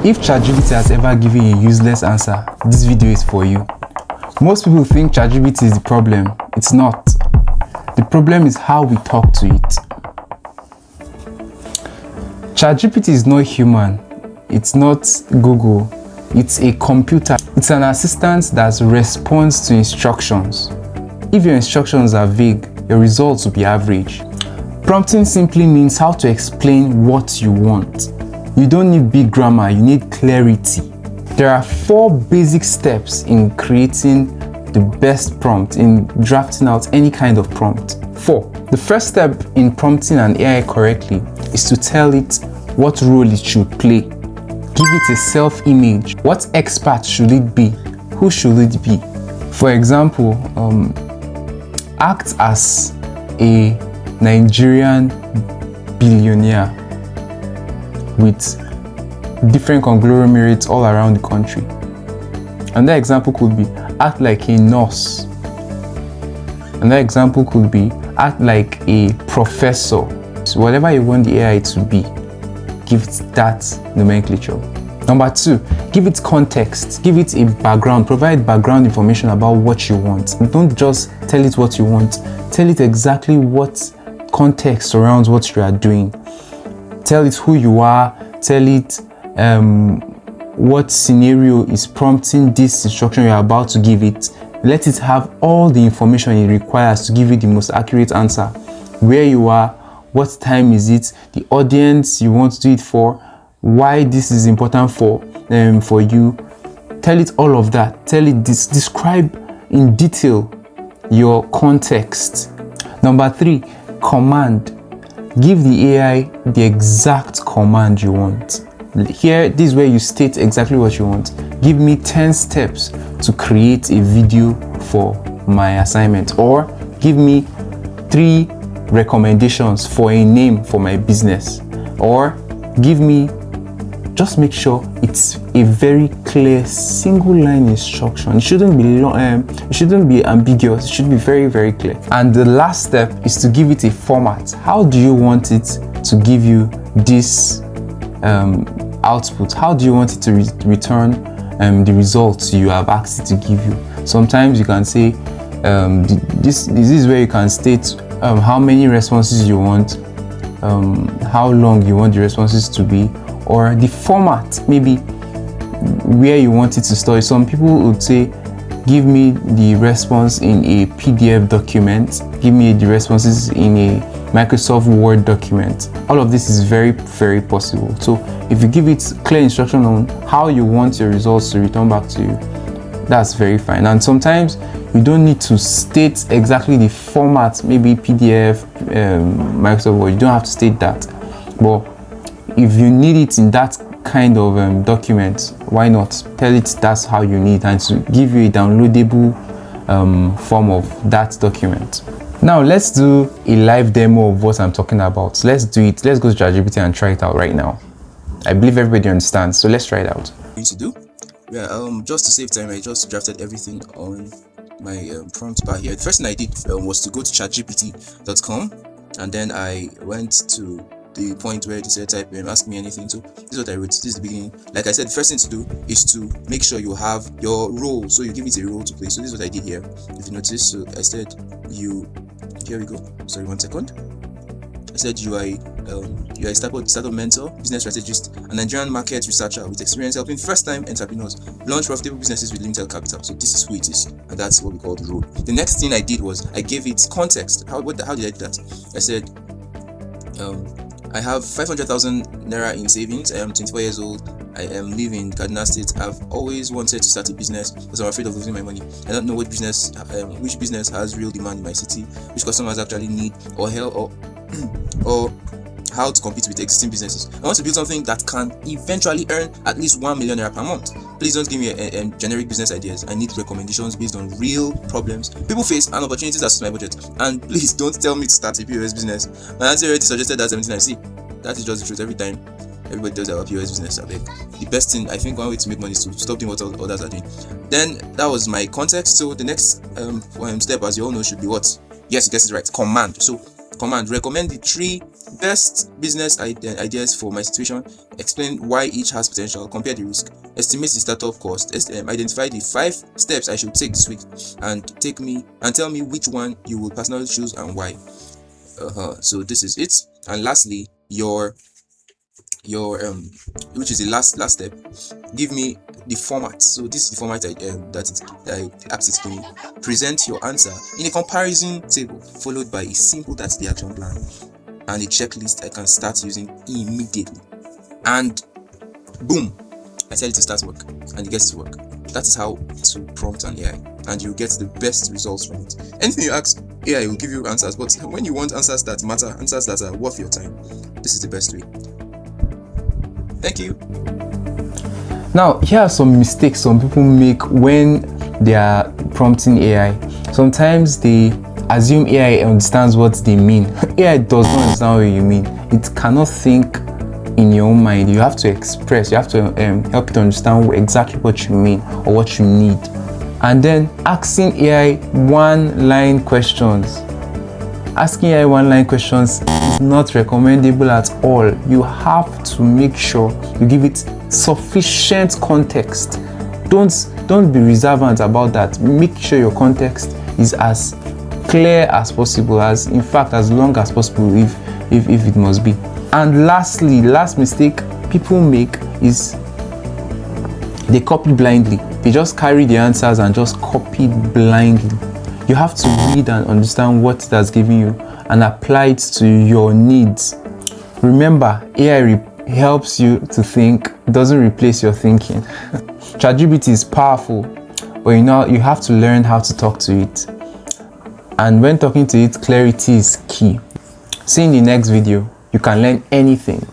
If ChatGPT has ever given you a useless answer, this video is for you. Most people think ChatGPT is the problem. It's not. The problem is how we talk to it. ChatGPT is not human. It's not Google. It's a computer. It's an assistant that responds to instructions. If your instructions are vague, your results will be average. Prompting simply means how to explain what you want. You don't need big grammar, you need clarity. There are 4 basic steps in creating the best prompt, in drafting out any kind of prompt. 4. The first step in prompting an AI correctly is to tell it what role it should play. Give it a self-image. What expert should it be? Who should it be? For example, act as a Nigerian billionaire with different conglomerates all around the country. Another example could be act like a nurse. Another example could be act like a professor. So whatever you want the AI to be, give it that nomenclature. Number 2, give it context. Give it a background. Provide background information about what you want. Don't just tell it what you want. Tell it exactly what context surrounds what you are doing. Tell it who you are. Tell it what scenario is prompting this instruction you're about to give it. Let it have all the information it requires to give you the most accurate answer. Where you are, what time is it, the audience you want to do it for, why this is important for you. Tell it all of that. Tell it this. Describe in detail your context. Number 3, command. Give the AI the exact command you want. Here, this is where you state exactly what you want. Give me 10 steps to create a video for my assignment, or give me 3 recommendations for a name for my business, or give me, just make sure it's a very clear single line instruction. It shouldn't be long, it shouldn't be ambiguous. It should be very, very clear. And the last step is to give it a format. How do you want it to give you this output? How do you want it to return the results you have asked it to give you? Sometimes you can say this is where you can state how many responses you want, how long you want the responses to be, or the format, maybe where you want it to store. Some people would say, give me the response in a PDF document, give me the responses in a Microsoft Word document. All of this is very, very possible. So if you give it clear instruction on how you want your results to return back to you, that's very fine. And sometimes you don't need to state exactly the format, maybe PDF, Microsoft Word. You don't have to state that. But if you need it in that kind of document, why not tell it that's how you need, and to give you a downloadable form of that document. Now let's do a live demo of what I'm talking about. Let's do it. Let's go to ChatGPT and try it out right now. I believe everybody understands, so let's try it out. To do, yeah, just to save time, I just drafted everything on my prompt bar here. The first thing I did was to go to chatgpt.com, and then I went to the point where it said type ask me anything. So this is what I wrote. This is the beginning. Like I said, the first thing to do is to make sure you have your role, so you give it a role to play. So this is what I did here. If you notice, so I said here we go, sorry, 1 second. I said you are a startup mentor, business strategist, and Nigerian market researcher with experience helping first-time entrepreneurs launch profitable businesses with limited capital. So this is who it is, and that's what we call the role. The next thing I did was I gave it context. How did I do that? I said I have 500,000 naira in savings. I am 24 years old. I am living in Kaduna State. I've always wanted to start a business because I'm afraid of losing my money. I don't know which business has real demand in my city, which customers actually need, or or how to compete with existing businesses. I want to build something that can eventually earn at least 1 million naira per month. Please don't give me a generic business ideas. I need recommendations based on real problems people face and opportunities that suit my budget. And please don't tell me to start a POS business. My auntie already suggested that 17 I see. That is just the truth. Every time everybody does their POS business, the best thing, I think one way to make money is to stop doing what others are doing. Then that was my context. So the next step, as you all know, should be what? Yes, you guessed it right. Command. So command: recommend the 3 best business ideas for my situation, explain why each has potential, compare the risk, estimate the startup cost, identify the 5 steps I should take this week, and tell me which one you will personally choose and why. So this is it. And lastly, your which is the last step, give me the format. So this is the format I asked it to me. Present your answer in a comparison table followed by a simple that's the action plan and a checklist I can start using immediately. And boom, I tell it to start work, and it gets to work. That is how to prompt an AI, and you get the best results from it. Anything you ask, AI will give you answers, but when you want answers that matter, answers that are worth your time, this is the best way. Thank you. Now, here are some mistakes some people make when they are prompting AI. Sometimes they assume AI understands what they mean. AI does not understand what you mean. It cannot think in your own mind. You have to express, you have to help it understand exactly what you mean or what you need. And then asking AI one-line questions. Asking AI one-line questions is not recommendable at all. You have to make sure you give it sufficient context. Don't be reservant about that. Make sure your context is as clear as possible, as long as possible if it must be. And lastly, last mistake people make is they copy blindly. They just carry the answers and just copy blindly. You have to read and understand what it has given you and apply it to your needs. Remember, AI helps you to think, doesn't replace your thinking. ChatGPT is powerful, but you have to learn how to talk to it. And when talking to it, clarity is key. See you in the next video. You can learn anything.